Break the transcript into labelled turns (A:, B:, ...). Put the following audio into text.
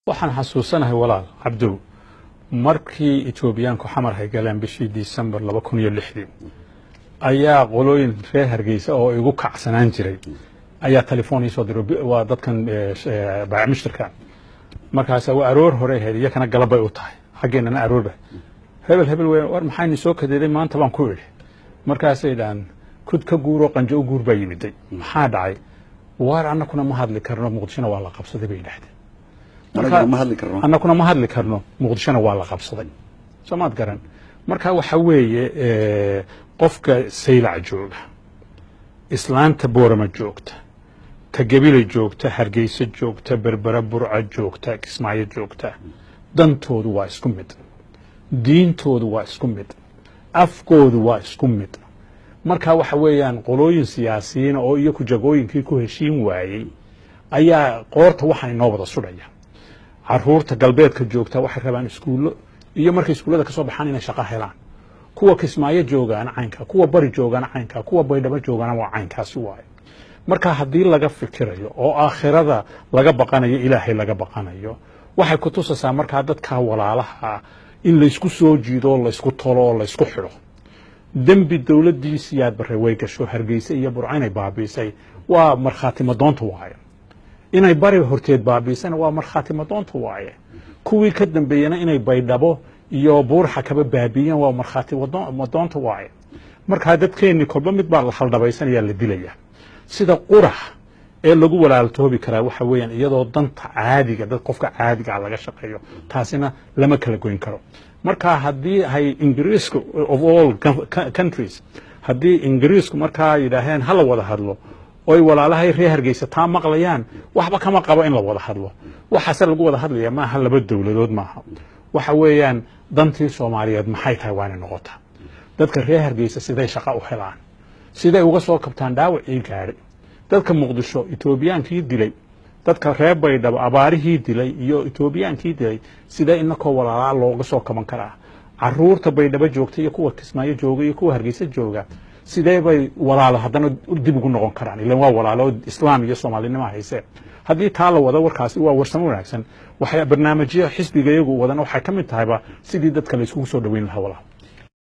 A: waxaan xasuusanahay walaal cabdu markii Etoobiyaanku xamar hay galeen bishii December 2006 ayaa qolooyin reer Hargeysa oo igu kacsanaan jiray ayaa telefoon soo diray waa dadkan baamishtarka markaas waa aroor hore heediya kana galabay u tahay xageena aroorba hebel war maxay soo kadeeday maanta baan ku yiri markaas ay dhaan kud ka guuro qanjo guur baa yimiday maxaa dhacay waar annakuna ma hadli karno muqdishona waa la qabsaday bay dhaxday annakuna ma hadli karno muqdishona waa la qabsaday soomaad garan marka waxa weeye qofka saylac jooga islaanta boorama joogta ta gabilay joogta hargeysa joogta berbera burca joogta kismaayo joogta dantoodu waa isku mid diintoodu waa isku mid afkoodu waa isku mid marka waxa weeyaan qolooyin siyaasiyiin oo iyo ku jagooyinkii ku heshiin waayay ayaa qoorta waxa inoo wada sudhaya caruurta galbeedka joogta waxay rabaan iskuulo iyo markay iskuulada ka soo baxaan inay shaqo helaan kuwa kismaayo joogaan caynka kuwa bari joogaan caynka kuwa baydhabo joogaan waa caynkaasi waay marka haddii laga fikirayo oo aakhirada laga baqanayo ilaahay laga baqanayo waxay ku tusaysaa markaa dadka walaalaha in la isku soo jiido la isku tolo la isku xiro dambi dawladdiisa barre way gasho Hargeysa iyo Burco inay baabiisay waa markhaati madoonta waay inay bari horteed baabiisana waa markhaati madoonta waay kuwii ka dambeeyana inay baydhabo iyo buurxa kaba baabiyeen waa markhaati madoonta waay marka dadkeenni kolba mid baa la haldhabaysanaya la dilaya sida qurax ee lagu walaaltoobi karaa waxa weeyaan iyadoo danta caadiga dad qofka caadiga laga shaqeeyo taasina lama kala goyn karo marka haddii hay Ingiriisku of all countries haddii Ingiriisku marka yiraahdeen hala wada hadlo oo walaalahay reer Hargeysa taa maqlayaan waxba kama qabo in la wada hadlo waxa lagu wada hadlayaa ma aha laba dawladood maaha waxa weeyaan dantii Soomaaliyeed maxay tahay waana noqotaa dadka reer Hargeysa siday shaqo u helaan siday uga soo kabtaan dhaawacii gaaray dadka Muqdisho Etoobiyaankii dilay dadka reer Baydhabo abaarihii dilay iyo Etoobiyaankii dilay siday inakoo walaalaha looga soo kaban karaa caruurta Baydhabo joogta iyo kuwa Kismaayo jooga iyo kuwa Hargeysa jooga sidee bay walaalo haddana dib ugu noqon karaan ilaa waa walaalo islaam iyo Soomaalinimo hayse haddii taa la wada warkaasi waa warsamo wanaagsan waxay barnaamijyo xisbiga iyagu wadan waxa ka mid tahayba sidii dadka la isku soo dhaweyn lahaa walaal